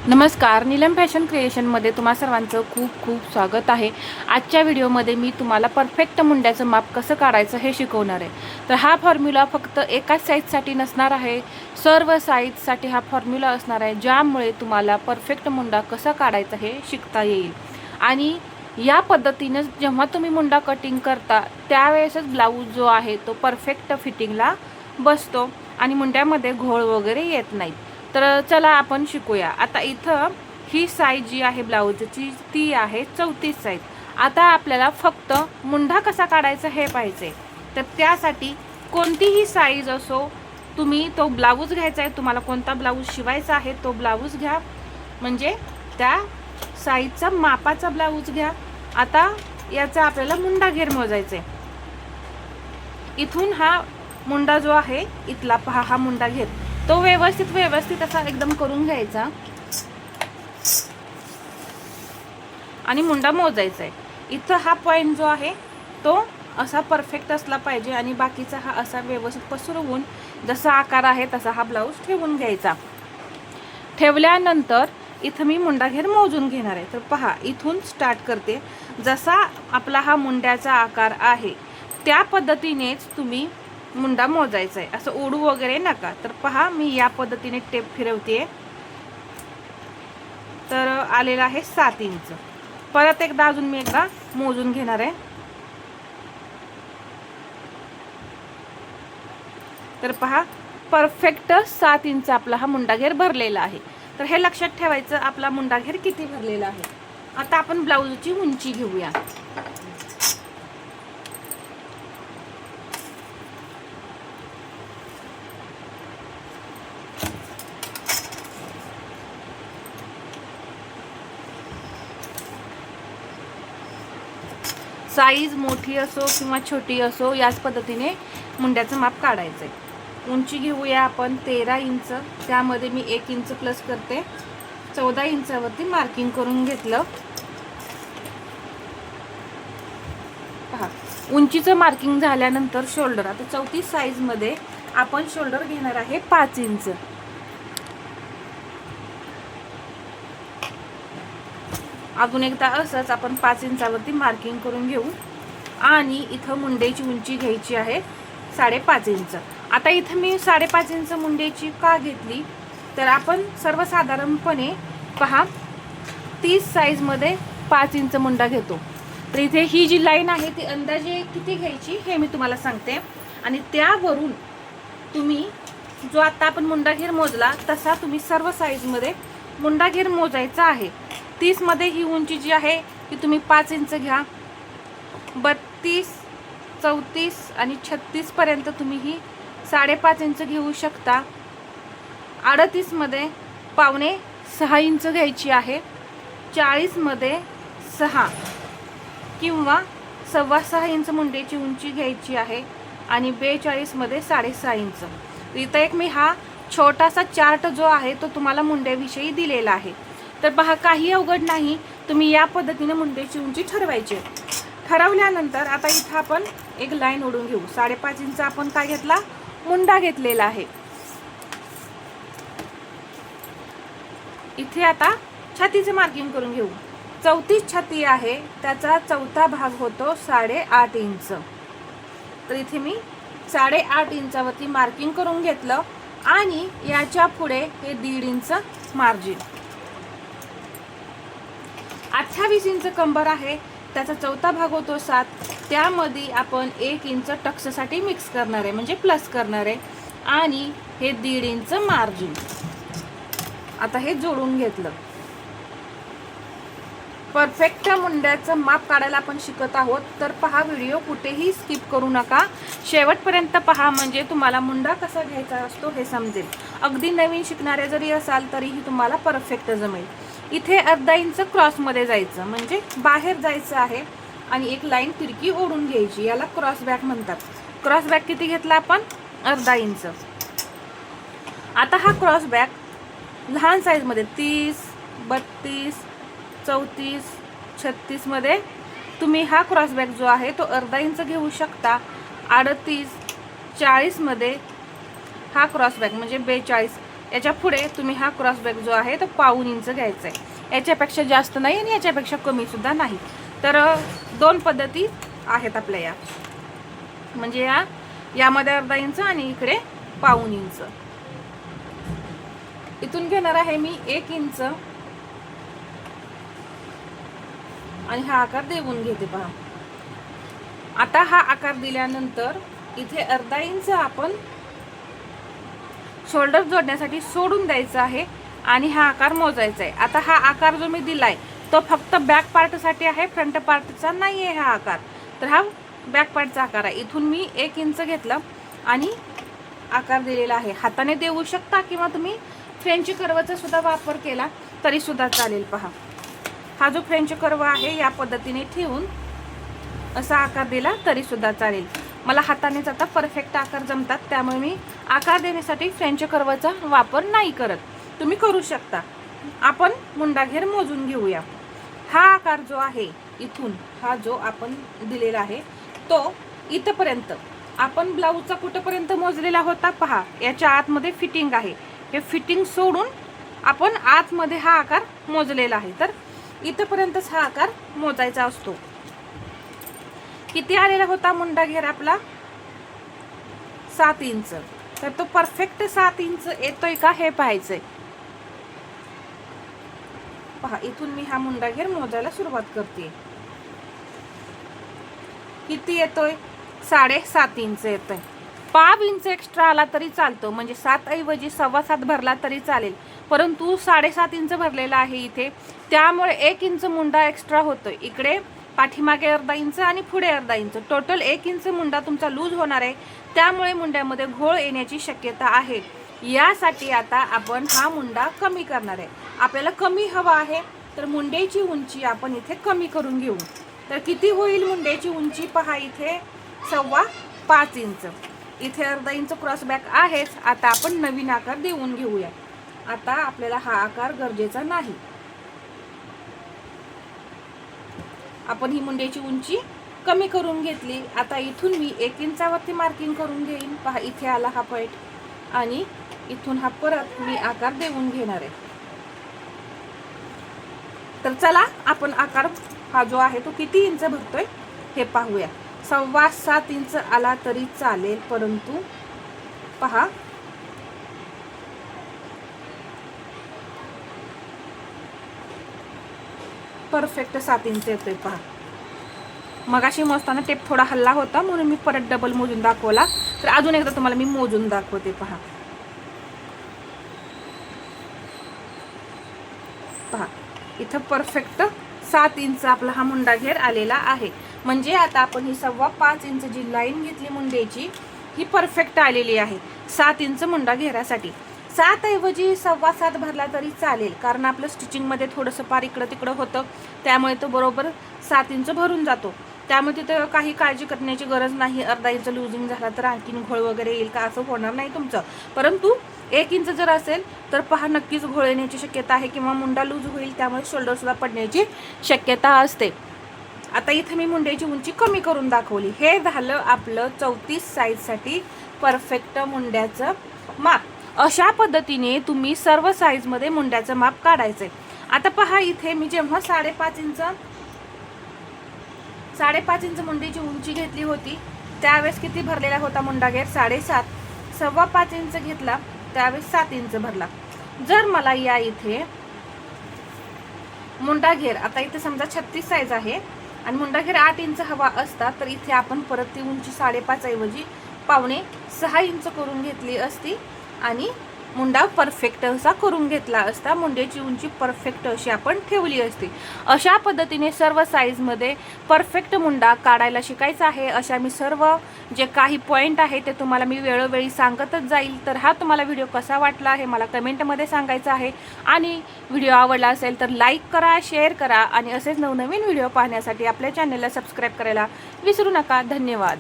नमस्कार, नीलम फॅशन क्रिएशनमध्ये तुम्हा सर्वांचं खूप खूप स्वागत आहे। आजच्या व्हिडिओमध्ये मी तुम्हाला परफेक्ट मुंड्याचं माप कसं काढायचं हे शिकवणार आहे। तर हा फॉर्म्युला फक्त एकाच साईजसाठी नसणार आहे, सर्व साईजसाठी हा फॉर्म्युला असणार आहे, ज्यामुळे तुम्हाला परफेक्ट मुंडा कसा काढायचा हे शिकता येईल। आणि या पद्धतीने जेव्हा तुम्ही मुंडा कटिंग करता त्यावेळेसच ब्लाऊज जो आहे तो परफेक्ट फिटिंगला बसतो आणि मुंड्यामध्ये घोळ वगैरे येत नाही। तर चला आपण शिकूया। आता इथं ही साईज जी आहे ब्लाऊजची ती आहे 34 साईज। आता आपल्याला फक्त मुंडा कसा काढायचा हे पाहिजे, तर त्यासाठी कोणतीही साईज असो, तुम्ही तो ब्लाऊज घ्यायचा आहे, तुम्हाला कोणता ब्लाऊज शिवायचा आहे तो ब्लाऊज घ्या, म्हणजे त्या साईजचा मापाचा ब्लाऊज घ्या। आता याचा आपल्याला मुंडा घेर मोजायचा आहे। इथून हा मुंडा जो आहे इथला पहा, हा मुंडा घेर तो व्यवस्थित असा एकदम करून घ्यायचा आणि मुंडा मोजायचा आहे। इथं हा पॉइंट जो आहे तो असा परफेक्ट असला पाहिजे आणि बाकीचा हा असा व्यवस्थित पसरवून जसा आकार आहे तसा हा ब्लाऊज ठेवून घ्यायचा। ठेवल्यानंतर इथं मी मुंडा घेर मोजून घेणार आहे। तर पहा, इथून स्टार्ट करते, जसा आपला हा मुंड्याचा आकार आहे त्या पद्धतीनेच तुम्ही मुंडा मोजायचा आहे, असं ओढू वगैरे नका। तर पहा, मी या पद्धतीने टेप फिरवते, तर आलेला आहे 7 इंच। परत एकदा अजून मी एकदा मोजून घेणार आहे। तर पहा, परफेक्ट 7 इंच आपला हा मुंडा घेर भरलेला आहे। तर हे लक्षात ठेवायचं, आपला मुंडा घेर किती भरलेला आहे। आता आपण ब्लाऊजची उंची घेऊया। साईज मोठी असो किंवा छोटी असो, याच पद्धतीने मुंड्याचं माप काढायचं आहे। उंची घेऊया आपण 13 इंच, त्यामध्ये मी 1 इंच प्लस करते, 14 इंचावरती मार्किंग करून घेतलं। पहा, उंचीचं मार्किंग झाल्यानंतर शोल्डर, आता 34 साईजमध्ये आपण शोल्डर घेणार आहे 5 इंच। अजून एकदा असंच आपण 5 इंचावरती मार्किंग करून घेऊ आणि इथं मुंड्याची उंची घ्यायची आहे 5.5 इंच। आता इथं मी 5.5 इंच मुंड्याची का घेतली, तर आपण सर्वसाधारणपणे पहा 30 साईजमध्ये 5 इंच मुंडा घेतो। तर इथे ही जी लाईन आहे ती अंदाजे किती घ्यायची हे मी तुम्हाला सांगते, आणि त्यावरून तुम्ही जो आता आपण मुंडा घेर मोजला तसा तुम्ही सर्व साईजमध्ये मुंडा घेर मोजायचा आहे। 30 मध्ये ही उंची जी आहे ती तुम्ही 5 इंच घ्या, 32, 34 आणि 36 पर्यंत तुम्ही ही 5.5 इंच घेऊ शकता। 38 मध्ये 5.25 इंच घ्यायची आहे, 40 मध्ये 6 किंवा 6.25 इंच मुंड्याची उंची घ्यायची आहे, आणि 42 मध्ये 6.5 इंच। इथं एक मी हा छोटासा चार्ट जो आहे तो तुम्हाला मुंड्याविषयी दिलेला आहे। तर पहा, काही अवघड नाही, तुम्ही या पद्धतीने मुंड्याची उंची ठरवायची। ठरवल्यानंतर आता इथं आपण एक लाईन ओढून घेऊ। 5.5 इंच आपण काय घेतला, मुंडा घेतलेला आहे। इथे आता छातीचं मार्किंग करून घेऊ। 34 छाती आहे, त्याचा चौथा भाग होतो 8.5 इंच। तर इथे मी 8.5 इंचावरती मार्किंग करून घेतलं आणि याच्या पुढे हे 1.5 इंच मार्जिन। 28 इंच कंबर आहे, त्याचा चौथा भाग होतो 7, त्यामध्ये आपण 1 इंच टक्ससाठी मिक्स करणार आहे, म्हणजे प्लस करणार आहे, आणि हे 1.5 इंच मार्जिन। आता हे जोडून घेतलं। परफेक्ट मुंड्याचं माप काढायला आपण शिकत आहोत, तर पहा, व्हिडिओ कुठेही स्किप करू नका, शेवटपर्यंत पहा, म्हणजे तुम्हाला मुंडा कसा घ्यायचा असतो हे समजेल। अगदी नवीन शिकणारे जरी असाल तरीही तुम्हाला परफेक्ट जमेल। इथे अर्धा इंच क्रॉसमध्ये जायचं, म्हणजे बाहेर जायचं आहे, आणि एक लाईन तिरकी ओढून घ्यायची, याला क्रॉस बॅक म्हणतात। क्रॉस बॅक किती घेतला आपण, अर्धा इंच। आता हा क्रॉस बॅक लहान साईजमध्ये 30, 32, 34, 36 मध्ये तुम्ही हा क्रॉसबॅक जो आहे तो अर्धा इंच घेऊ शकता। 38, 40 मध्ये हा क्रॉसबॅक म्हणजे 42, याच्या पुढे तुम्ही हा क्रॉसबॅक जो आहे तो 1.5 इंच घ्यायचा आहे. याच्यापेक्षा जास्त नाही आणि याच्यापेक्षा कमी सुद्धा नाही. तर 2 पद्धती आहेत आपल्या या, म्हणजे यामध्ये अर्धा इंच आणि इकडे 1.5 इंच. इथून घेणार आहे मी 1 इंच आणि हा आकार देऊन घेते पहा. आता हा आकार दिल्यानंतर इथे अर्धा इंच आपण शोल्डर जोडण्यासाठी सोडून द्यायचा आहे आणि हा आकार मोजायचा आहे. आता हा आकार जो मी दिलाय तो फक्त बॅक पार्टसाठी आहे, फ्रंट पार्टचा नाही आहे हा आकार. तर हा बॅक पार्टचा आकार आहे. इथून मी 1 इंच घेतलं आणि आकार दिलेला आहे. हाताने देऊ शकता किंवा तुम्ही फ्रेंच कर्वचा सुद्धा वापर केला तरी सुद्धा चालेल. पहा, हा जो फ्रेंच कर्व आहे या पद्धतीने ठेवून असा आकार दिला तरी सुद्धा चालेल. मला हातानेच आता परफेक्ट आकार जमतात, त्यामुळे मी आकार देण्यासाठी फ्रेंच कर्वचा वापर नाही करत. तुम्ही करू शकता. आपण मुंडाघेर मोजून घेऊया. हा आकार जो आहे इथून हा जो आपण दिलेला आहे तो इथपर्यंत आपण ब्लाऊजचा कुठपर्यंत मोजलेला होता पहा. याच्या आतमध्ये फिटिंग आहे, हे फिटिंग सोडून आपण आतमध्ये हा आकार मोजलेला आहे. तर इथपर्यंतच हा आकार मोजायचा असतो. किती आलेला होता मुंडाघेर आपला? 7 इंच. तर तो परफेक्ट 7 इंच येतोय का हे पाहायचंय. पहा, इथून मी हा मुंडाघेर मोजायला सुरुवात करते. किती येतोय? 7.5 इंच येतोय. 5 इंच एक्स्ट्रा आला तरी चालतो, म्हणजे 7 ऐवजी 7.25 भरला तरी चालेल, परंतु 7.5 इंच भरलेला आहे इथे, त्यामुळे 1 इंच मुंडा एक्स्ट्रा होतोय. इकडे पाठीमागे अर्धा इंच आणि पुढे अर्धा इंच, टोटल 1 इंच मुंडा तुमचा लूज होणार आहे. त्यामुळे मुंड्यामध्ये घोळ येण्याची शक्यता आहे. यासाठी आता आपण हा मुंडा कमी करणार आहे. आपल्याला कमी हवा आहे तर मुंड्याची उंची आपण इथे कमी करून घेऊ. तर किती होईल मुंड्याची उंची? पहा, इथे 5.25 इंच, इथे अर्धा इंच क्रॉसबॅक आहेच. आता आपण नवीन आकार देऊन घेऊया. आता आपल्याला हा आकार गरजेचा नाही. आपण ही मुंड्याची उंची कमी करून घेतली. आता इथून मी 1 इंचावरती मार्किंग करून घेईन. पहा, इथे आला हा पॉईंट आणि इथून हा परत मी आकार देऊन घेणार आहे. तर चला आपण आकार हा जो आहे तो किती इंच भरतोय हे पाहूया. 7.25 इंच आला तरी चालेल, परंतु पहा परफेक्ट 7 इंच येतोय. पहा, मगाशी मोजताना टेप थोडा हल्ला होता म्हणून मी परत डबल मोजून दाखवला. तर अजून एकदा तुम्हाला मी मोजून दाखवते. पहा, इथं परफेक्ट 7 इंच आपला हा मुंडाघेर आलेला आहे. म्हणजे आता आपण ही 5.25 इंच जी लाईन घेतली मुंड्याची ही परफेक्ट आलेली आहे 7 इंच मुंडा घेरासाठी. 7 ऐवजी 7.25 भरला तरी चालेल, कारण आपलं स्टिचिंगमध्ये थोडंसं पार इकडं तिकडं होतं, त्यामुळे तो बरोबर 7 इंच भरून जातो. त्यामुळे तिथं काही काळजी करण्याची गरज नाही. अर्धा इंच लूजिंग झाला तर आणखीन घोळ वगैरे येईल का असं होणार नाही तुमचं. परंतु 1 इंच जर असेल तर पहा नक्कीच घोळ येण्याची शक्यता आहे किंवा मुंडा लूज होईल, त्यामुळे शोल्डरसुद्धा पडण्याची शक्यता असते. आता इथे मी मुंड्याची उंची कमी करून दाखवली. हे झालं आपलं 34 साईजसाठी परफेक्ट मुंड्याचं माप. अशा पद्धतीने तुम्ही सर्व साईजमध्ये मुंड्याचं माप काढायचं आहे. आता पहा, इथे मी जेव्हा 5.5 इंच मुंडीची उंची घेतली होती त्यावेळेस किती भरलेला होता मुंडाघेर? 7.5. 5.25 इंच घेतला त्यावेळेस 7 इंच भरला. जर मला या इथे मुंडाघेर, आता इथे समजा 36 साईज आहे आणि मुंडाघेर 8 इंच हवा असता, तर इथे आपण परत ती उंची 5.5 ऐवजी 5.6 इंच करून घेतली असती आणि मुंडा परफेक्ट असा करून घेतला असता. मुंड्याची उंची परफेक्ट अशी आपण ठेवली असती. अशा पद्धतीने सर्व साईजमध्ये परफेक्ट मुंडा काढायला शिकायचा आहे. अशा मी सर्व जे काही पॉईंट आहे ते तुम्हाला मी वेळोवेळी सांगतच जाईल. तर हा तुम्हाला व्हिडिओ कसा वाटला हे मला कमेंटमध्ये सांगायचं आहे. आणि व्हिडिओ आवडला असेल तर लाईक करा, शेअर करा आणि असेच नवनवीन व्हिडिओ पाहण्यासाठी आपल्या चॅनलला सबस्क्राईब करायला विसरू नका. धन्यवाद.